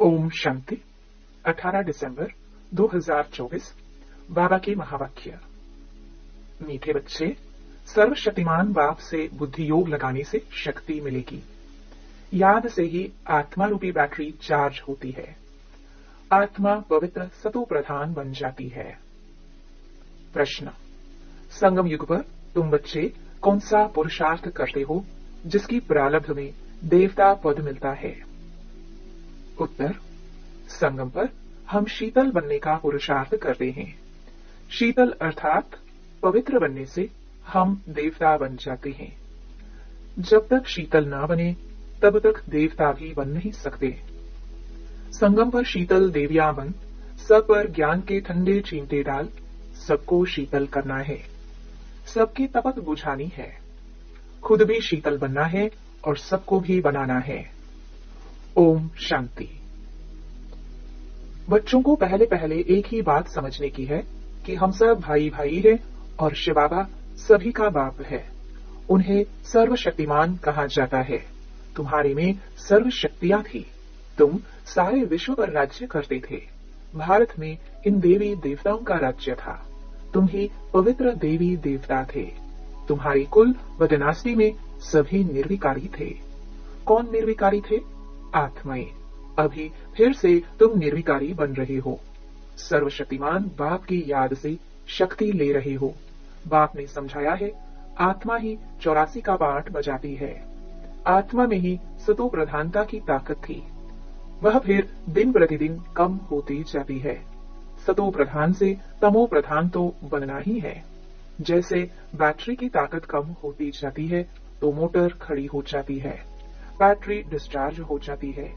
ओम शांति 18 दिसंबर 2024 बाबा की महावाक्य। मीठे बच्चे, सर्वशक्तिमान बाप से बुद्धि योग लगाने से शक्ति मिलेगी। याद से ही आत्मा रूपी बैटरी चार्ज होती है। आत्मा पवित्र सतो प्रधान बन जाती है। प्रश्न, संगम युग पर तुम बच्चे कौन सा पुरुषार्थ करते हो जिसकी प्रारब्ध में देवता पद मिलता है? उत्तर, संगम पर हम शीतल बनने का पुरुषार्थ करते हैं। शीतल अर्थात पवित्र बनने से हम देवता बन जाते हैं। जब तक शीतल ना बने तब तक देवता भी बन नहीं सकते। संगम पर शीतल देवियां बन सब पर ज्ञान के ठंडे चींटे डाल सबको शीतल करना है, सबकी तपत बुझानी है, खुद भी शीतल बनना है और सबको भी बनाना है। ओम शांति। बच्चों को पहले पहले एक ही बात समझने की है कि हम सब भाई भाई हैं और शिव बाबा सभी का बाप है। उन्हें सर्वशक्तिमान कहा जाता है। तुम्हारे में सर्व शक्तियां थी। तुम सारे विश्व पर राज्य करते थे। भारत में इन देवी देवताओं का राज्य था। तुम ही पवित्र देवी देवता थे। तुम्हारी कुल व डिनास्टी में सभी निर्विकारी थे। कौन निर्विकारी थे? आत्माएं। अभी फिर से तुम निर्विकारी बन रहे हो। सर्वशक्तिमान बाप की याद से शक्ति ले रहे हो। बाप ने समझाया है, आत्मा ही 84 का पाठ बजाती है। आत्मा में ही सतो प्रधानता की ताकत थी। वह फिर दिन प्रतिदिन कम होती जाती है। सतो प्रधान से तमो प्रधान तो बनना ही है। जैसे बैटरी की ताकत कम होती जाती है तो मोटर खड़ी हो जाती है, बैटरी डिस्चार्ज हो जाती है।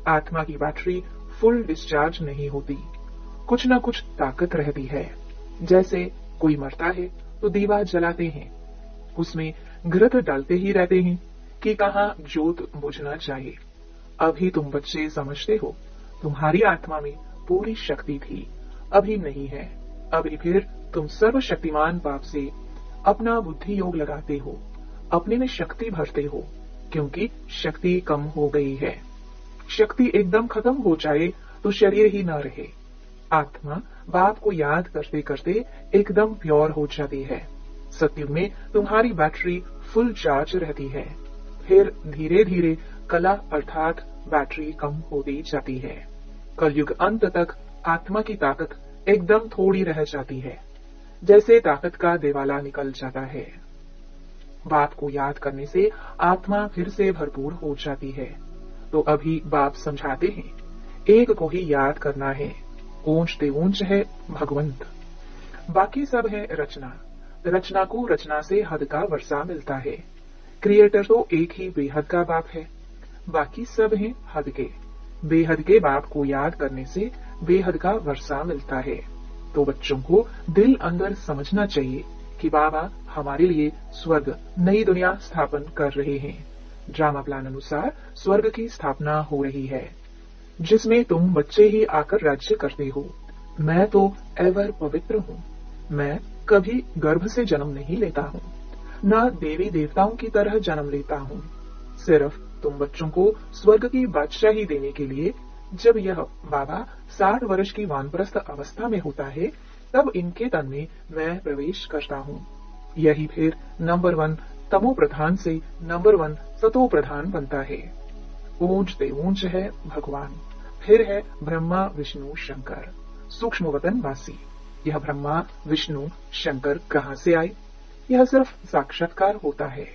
आत्मा की बैटरी फुल डिस्चार्ज नहीं होती, कुछ न कुछ ताकत रहती है। जैसे कोई मरता है तो दीवा जलाते हैं, उसमें घृत डालते ही रहते हैं कि कहाँ जोत बुझना चाहिए। अभी तुम बच्चे समझते हो तुम्हारी आत्मा में पूरी शक्ति थी, अभी नहीं है। अभी फिर तुम सर्वशक्तिमान बाप से अपना बुद्धि योग लगाते हो, अपने में शक्ति भरते हो, क्योंकि शक्ति कम हो गई है। शक्ति एकदम खत्म हो जाए तो शरीर ही न रहे। आत्मा बाप को याद करते करते एकदम प्योर हो जाती है। सत्युग में तुम्हारी बैटरी फुल चार्ज रहती है। फिर धीरे धीरे कला अर्थात बैटरी कम होती जाती है। कलयुग अंत तक आत्मा की ताकत एकदम थोड़ी रह जाती है, जैसे ताकत का देवाला निकल जाता है। बाप को याद करने से आत्मा फिर से भरपूर हो जाती है। तो अभी बाप समझाते हैं, एक को ही याद करना है। ऊंचते ऊंच है भगवंत, बाकी सब है रचना। रचना को रचना से हद का वर्षा मिलता है। क्रिएटर तो एक ही बेहद का बाप है, बाकी सब हैं हद के। बेहद के बाप को याद करने से बेहद का वर्षा मिलता है। तो बच्चों को दिल अंदर समझना चाहिए कि बाबा हमारे लिए स्वर्ग नई दुनिया स्थापन कर रहे हैं। ड्रामा प्लान अनुसार स्वर्ग की स्थापना हो रही है, जिसमें तुम बच्चे ही आकर राज्य करते हो। मैं तो एवर पवित्र हूँ। मैं कभी गर्भ से जन्म नहीं लेता हूँ, न देवी देवताओं की तरह जन्म लेता हूँ। सिर्फ तुम बच्चों को स्वर्ग की बादशाही देने के लिए जब यह बाबा 60 वर्ष की वानप्रस्थ अवस्था में होता है, तब इनके तन में मैं प्रवेश करता हूँ। यही फिर नंबर 1 तमो प्रधान से नंबर 1 सतो प्रधान बनता है। ऊंचते ऊंच है भगवान, फिर है ब्रह्मा विष्णु शंकर, सूक्ष्म वतन वासी। यह ब्रह्मा विष्णु शंकर कहाँ से आए? यह सिर्फ साक्षात्कार होता है।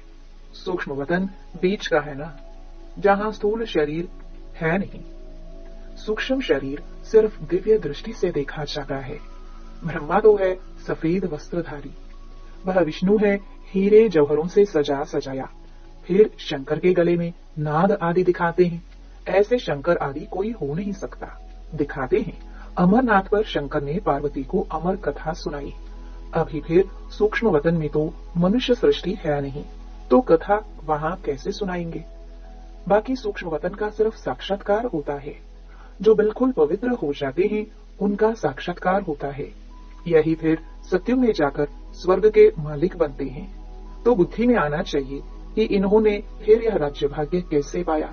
सूक्ष्म वतन बीच का है ना, जहाँ स्थूल शरीर है नहीं। सूक्ष्म शरीर सिर्फ दिव्य दृष्टि से देखा जाता है। ब्रह्मा तो है सफेद वस्त्रधारी, वह विष्णु है हीरे जौहरों से सजा सजाया। फिर शंकर के गले में नाद आदि दिखाते हैं। ऐसे शंकर आदि कोई हो नहीं सकता। दिखाते हैं अमरनाथ पर शंकर ने पार्वती को अमर कथा सुनाई। अभी फिर सूक्ष्म वतन में तो मनुष्य सृष्टि है नहीं, तो कथा वहाँ कैसे सुनाएंगे? बाकी सूक्ष्म वतन का सिर्फ साक्षात्कार होता है। जो बिल्कुल पवित्र हो जाते हैं उनका साक्षात्कार होता है। यही फिर सत्युग में जाकर स्वर्ग के मालिक बनते हैं। तो बुद्धि में आना चाहिए कि इन्होंने फिर यह राज्य भाग्य कैसे पाया।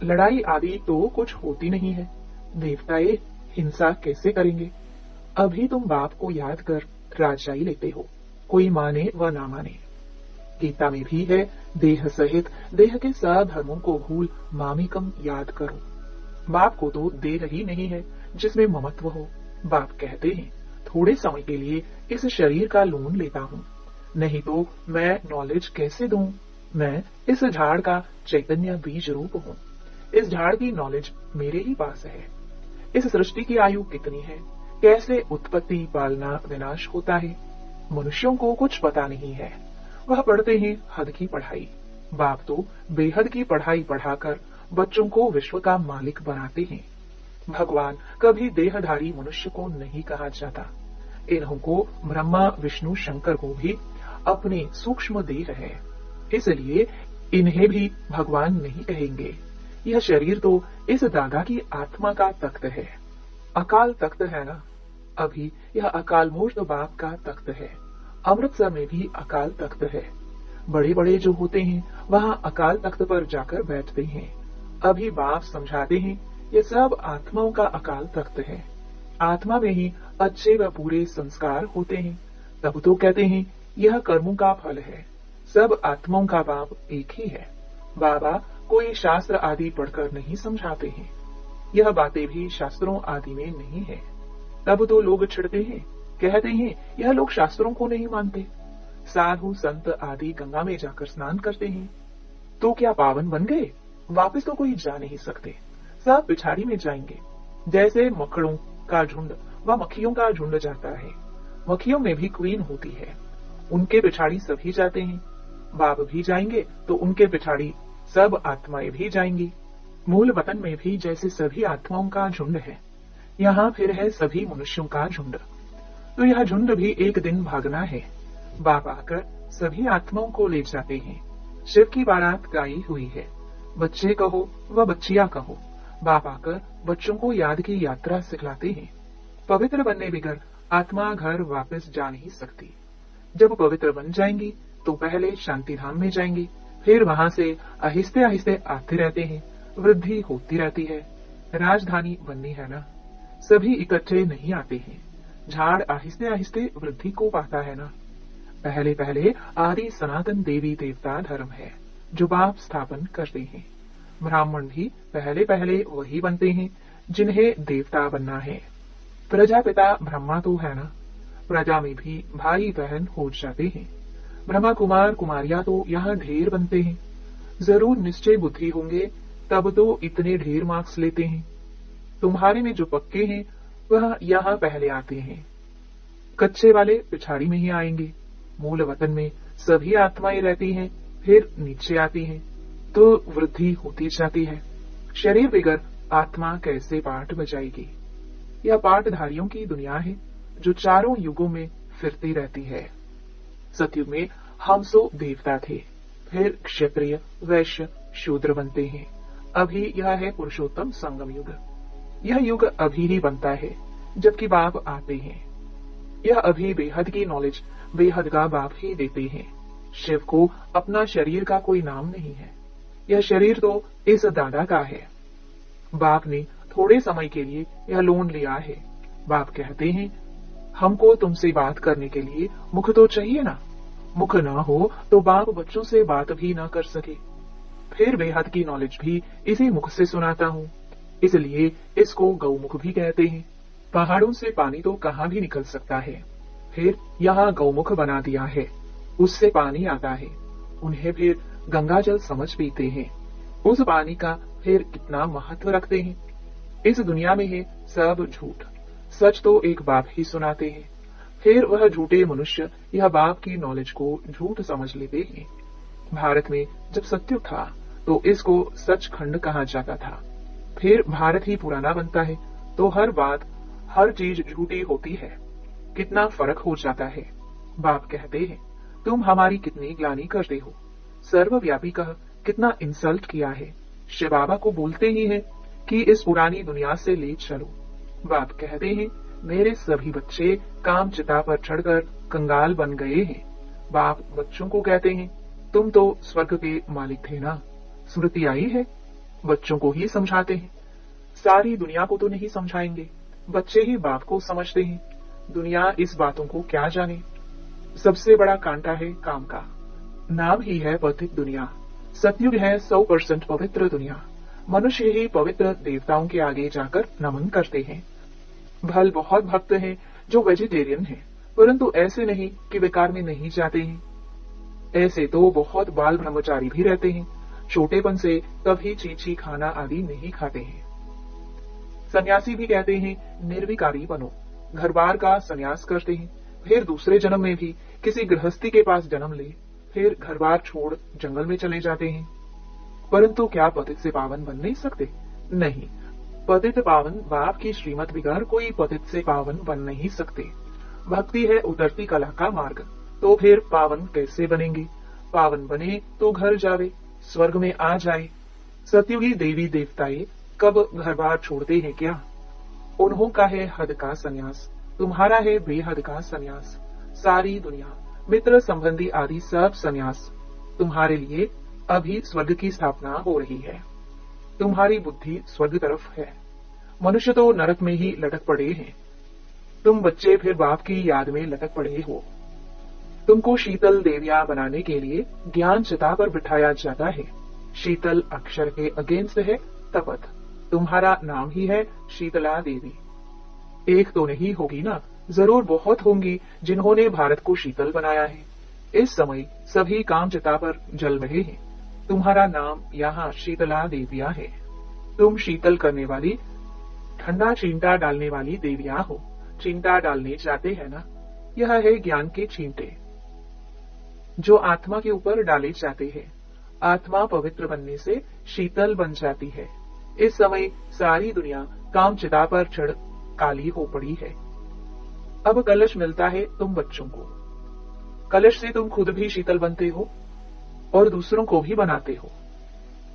लड़ाई आदि तो कुछ होती नहीं है, देवताए हिंसा कैसे करेंगे? अभी तुम बाप को याद कर राजाई लेते हो, कोई माने व ना माने। गीता में भी है, देह सहित देह के सब धर्मों को भूल मामिकम याद करो। बाप को तो देह ही नहीं है जिसमें ममत्व हो। बाप कहते हैं, थोड़े समय के लिए इस शरीर का लोन लेता हूँ, नहीं तो मैं नॉलेज कैसे दूं? मैं इस झाड़ का चैतन्य बीज रूप हूँ। इस झाड़ की नॉलेज मेरे ही पास है। इस सृष्टि की आयु कितनी है, कैसे उत्पत्ति पालना विनाश होता है, मनुष्यों को कुछ पता नहीं है। वह पढ़ते हैं हद की पढ़ाई। बाप तो बेहद की पढ़ाई पढ़ाकर बच्चों को विश्व का मालिक बनाते हैं। भगवान कभी देहधारी मनुष्य को नहीं कहा जाता। इन्हों को ब्रह्मा विष्णु शंकर को भी अपने सूक्ष्म देह है, इसलिए इन्हें भी भगवान नहीं कहेंगे। यह शरीर तो इस दादा की आत्मा का तख्त है, अकाल तख्त है ना। अभी यह अकाल मूर्त बाप का तख्त है। अमृतसर में भी अकाल तख्त है। बड़े बड़े जो होते हैं वहां अकाल तख्त पर जाकर बैठते हैं। अभी बाप समझाते हैं, ये सब आत्माओं का अकाल तख्त है। आत्मा में ही अच्छे व पूरे संस्कार होते हैं। तब तो कहते हैं यह कर्मों का फल है। सब आत्माओं का बाप एक ही है। बाबा कोई शास्त्र आदि पढ़कर नहीं समझाते हैं। यह बातें भी शास्त्रों आदि में नहीं है। तब तो लोग छिड़ते हैं, कहते हैं यह लोग शास्त्रों को नहीं मानते। साधु संत आदि गंगा में जाकर स्नान करते हैं तो क्या पावन बन गए? वापस तो कोई जा नहीं सकते, सब पिछाड़ी में जाएंगे। जैसे मकड़ों का झुंड व मक्खियों का झुंड जाता है, मक्खियों में भी क्वीन होती है, उनके पिछाड़ी सभी जाते हैं। बाप भी जाएंगे तो उनके पिछाड़ी सब आत्माएं भी जाएंगी। मूल वतन में भी जैसे सभी आत्माओं का झुंड है, यहाँ फिर है सभी मनुष्यों का झुंड। तो यह झुंड भी एक दिन भागना है। बाप आकर सभी आत्माओं को ले जाते हैं। शिव की बारात गाई हुई है। बच्चे कहो व बच्चियां कहो, बाप आकर बच्चों को याद की यात्रा सिखलाते हैं। पवित्र बनने बगैर आत्मा घर वापस जा नहीं सकती। जब पवित्र बन जाएंगी तो पहले शांति धाम में जाएंगी, फिर वहां से आहिस्ते आहिस्ते आते रहते हैं, वृद्धि होती रहती है। राजधानी बननी है ना, सभी इकट्ठे नहीं आते हैं। झाड़ आहिस्ते आहिस्ते वृद्धि को पाता है ना। पहले पहले आदि सनातन देवी देवता धर्म है जो बाप स्थापन करते हैं। ब्राह्मण भी पहले पहले वही बनते हैं जिन्हें देवता बनना है। प्रजापिता ब्रह्मा तो है ना, प्रजा में भी भाई बहन हो जाते हैं। ब्रह्मा कुमार कुमारियां तो यहाँ ढेर बनते हैं। जरूर निश्चय बुद्धि होंगे तब तो इतने ढेर मार्क्स लेते हैं। तुम्हारे में जो पक्के हैं वह यहाँ पहले आते हैं, कच्चे वाले पिछाड़ी में ही आएंगे। मूल वतन में सभी आत्माएं रहती हैं, फिर नीचे आती हैं, तो वृद्धि होती जाती है। शरीर बिगर आत्मा कैसे पाठ बजाएगी? यह पाठधारियों की दुनिया है जो चारों युगों में फिरती रहती है। सतयुग में हम सो देवता थे, फिर क्षत्रिय वैश्य शूद्र बनते हैं। अभी यह है पुरुषोत्तम संगम युग। यह युग अभी ही बनता है जबकि बाप आते हैं। यह अभी बेहद की नॉलेज बेहद का बाप ही देते हैं। शिव को अपना शरीर का कोई नाम नहीं है। यह शरीर तो इस दादा का है। बाप ने थोड़े समय के लिए यह लोन लिया है। बाप कहते हैं, हमको तुमसे बात करने के लिए मुख तो चाहिए ना। मुख ना हो तो बाप बच्चों से बात भी ना कर सके। फिर बेहद की नॉलेज भी इसी मुख से सुनाता हूँ, इसलिए इसको गौमुख भी कहते हैं। पहाड़ों से पानी तो कहाँ भी निकल सकता है, फिर यहाँ गौमुख बना दिया है, उससे पानी आता है। उन्हें फिर गंगा जल समझ पीते हैं। उस पानी का फिर कितना महत्व रखते हैं। इस दुनिया में है सब झूठ, सच तो एक बाप ही सुनाते हैं। फिर वह झूठे मनुष्य यह बाप की नॉलेज को झूठ समझ लेते हैं। भारत में जब सत्युग था तो इसको सचखंड कहा जाता था। फिर भारत ही पुराना बनता है तो हर बात हर चीज झूठी होती है। कितना फर्क हो जाता है। बाप कहते हैं, तुम हमारी कितनी ग्लानि करते हो। सर्वव्यापी का कितना इंसल्ट किया है। शिव बाबा को बोलते ही है कि इस पुरानी दुनिया से ले चलो। बाप कहते हैं, मेरे सभी बच्चे काम चिता पर चढ़कर कंगाल बन गए हैं। बाप बच्चों को कहते हैं, तुम तो स्वर्ग के मालिक थे ना। स्मृति आई है, बच्चों को ही समझाते हैं। सारी दुनिया को तो नहीं समझाएंगे, बच्चे ही बाप को समझते हैं। दुनिया इस बातों को क्या जाने। सबसे बड़ा कांटा है काम का, नाम ही है पतित दुनिया। सतयुग है 100% पवित्र दुनिया। मनुष्य ही पवित्र देवताओं के आगे जाकर नमन करते हैं। भल बहुत भक्त हैं जो वेजिटेरियन हैं, परंतु ऐसे नहीं कि बेकार में नहीं जाते हैं। ऐसे तो बहुत बाल ब्रह्मचारी भी रहते हैं, छोटेपन से कभी चीची खाना आदि नहीं खाते हैं। सन्यासी भी कहते हैं निर्विकारी बनो, घर बार का संन्यास करते हैं, फिर दूसरे जन्म में भी किसी गृहस्थी के पास जन्म ले, फिर घर बार छोड़ जंगल में चले जाते हैं। परंतु क्या पतित से पावन बन नहीं सकते? नहीं, पतित पावन बाप की श्रीमत बिगाड़ कोई पतित से पावन बन नहीं सकते। भक्ति है उतरती कला का मार्ग, तो फिर पावन कैसे बनेंगे? पावन बने तो घर जावे, स्वर्ग में आ जाए। सतयुगी देवी देवताएं कब घर बार छोड़ते हैं क्या? उन्हों का है हद का संन्यास, तुम्हारा है बेहद का संन्यास। सारी दुनिया, मित्र संबंधी आदि सब संन्यास। तुम्हारे लिए अभी स्वर्ग की स्थापना हो रही है। तुम्हारी बुद्धि स्वर्ग तरफ है, मनुष्य तो नरक में ही लटक पड़े हैं। तुम बच्चे फिर बाप की याद में लटक पड़े हो। तुमको शीतल देविया बनाने के लिए ज्ञान चिता पर बिठाया जाता है। शीतल अक्षर के अगेंस्ट है तपत। तुम्हारा नाम ही है शीतला देवी। एक तो नहीं होगी ना, जरूर बहुत होंगी जिन्होंने भारत को शीतल बनाया है। इस समय सभी काम चिता पर जल रहे हैं। तुम्हारा नाम यहाँ शीतला देविया है। तुम शीतल करने वाली, ठंडा चींटा डालने वाली देविया हो। चींटा डालने जाते हैं ना, यह है ज्ञान के चींटे जो आत्मा के ऊपर डाले जाते हैं। आत्मा पवित्र बनने से शीतल बन जाती है। इस समय सारी दुनिया काम चिता पर चढ़ काली हो पड़ी है। अब कलश मिलता है तुम बच्चों को। कलश से तुम खुद भी शीतल बनते हो और दूसरों को भी बनाते हो।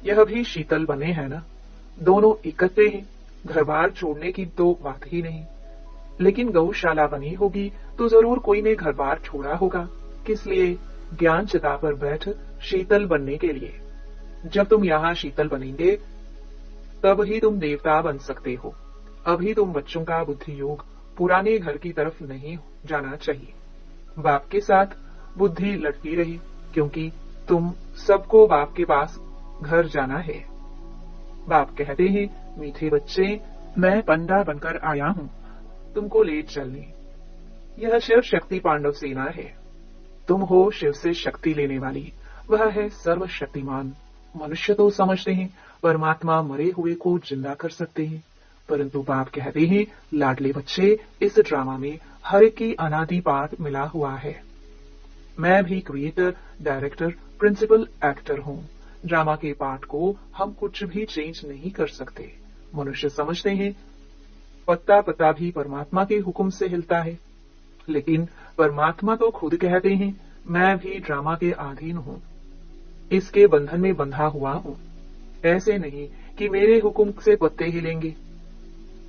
यह भी शीतल बने हैं ना, दोनों इकट्ठे हैं। घर बार छोड़ने की तो बात ही नहीं। लेकिन गौशाला बनी होगी तो जरूर कोई ने घर बार छोड़ा होगा। किस लिए? ज्ञान चिता पर बैठ शीतल बनने के लिए। जब तुम यहाँ शीतल बनेंगे तब ही तुम देवता बन सकते हो। अभी तुम बच्चों का बुद्धि योग पुराने घर की तरफ नहीं जाना चाहिए। बाप के साथ बुद्धि लटकी रही, क्योंकि तुम सबको बाप के पास घर जाना है। बाप कहते हैं, मीठे बच्चे, मैं पंडा बनकर आया हूँ तुमको ले चलने। यह शिव शक्ति पांडव सेना है। तुम हो शिव से शक्ति लेने वाली, वह है सर्वशक्तिमान। मनुष्य तो समझते हैं परमात्मा मरे हुए को जिंदा कर सकते हैं, परंतु बाप कहते हैं, लाडले बच्चे, इस ड्रामा में हर एक की अनादि पाठ मिला हुआ है। मैं भी क्रिएटर, डायरेक्टर, प्रिंसिपल एक्टर हूँ। ड्रामा के पार्ट को हम कुछ भी चेंज नहीं कर सकते। मनुष्य समझते हैं पत्ता पत्ता भी परमात्मा के हुक्म से हिलता है, लेकिन परमात्मा तो खुद कहते हैं, मैं भी ड्रामा के अधीन हूँ, इसके बंधन में बंधा हुआ हूँ। ऐसे नहीं कि मेरे हुक्म से पत्ते हिलेंगे।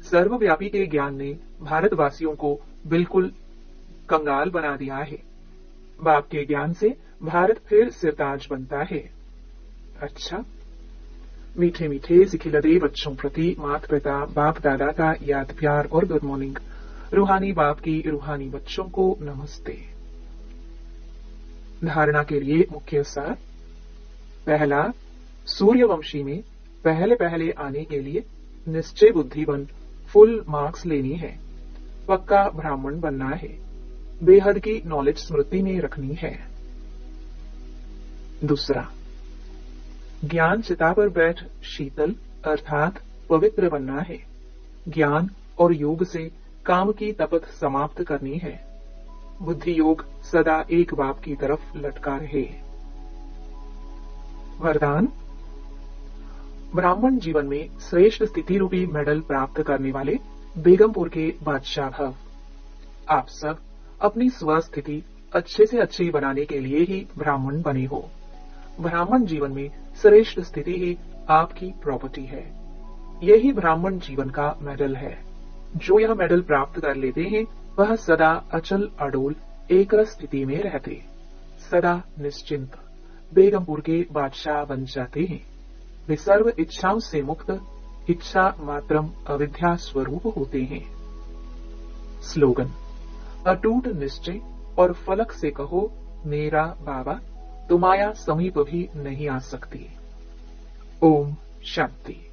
सर्वव्यापी के ज्ञान ने भारतवासियों को बिल्कुल कंगाल बना दिया है। बाप के ज्ञान से भारत फिर सिरताज बनता है। अच्छा, मीठे मीठे सिखिलदे बच्चों प्रति माता पिता बाप दादा का याद प्यार और गुड मॉर्निंग। रूहानी बाप की रूहानी बच्चों को नमस्ते। धारणा के लिए मुख्य सार। पहला, सूर्यवंशी में पहले पहले आने के लिए निश्चय बुद्धि बन फुल मार्क्स लेनी है। पक्का ब्राह्मण बनना है। बेहद की नॉलेज स्मृति में रखनी है। दूसरा, ज्ञान चिता पर बैठ शीतल अर्थात पवित्र बनना है। ज्ञान और योग से काम की तपत समाप्त करनी है। बुद्धि योग सदा एक बाप की तरफ लटका रहे। वरदान। ब्राह्मण जीवन में श्रेष्ठ स्थिति रूपी मेडल प्राप्त करने वाले बेगमपुर के बादशाह भव। आप सब अपनी स्वस्थिति अच्छे से अच्छी बनाने के लिए ही ब्राह्मण बने हो। ब्राह्मण जीवन में श्रेष्ठ स्थिति ही आपकी प्रॉपर्टी है। यही ब्राह्मण जीवन का मेडल है। जो यह मेडल प्राप्त कर लेते हैं वह सदा अचल अडोल एक स्थिति में रहते, सदा निश्चिंत बेगमपुर के बादशाह बन जाते हैं। वे सर्व इच्छाओं से मुक्त इच्छा मात्रम अविद्या स्वरूप होते हैं। स्लोगन, अटूट निश्चय और फलक से कहो, मेरा बाबा तुम्हारा समीप भी नहीं आ सकती। ओम शांति।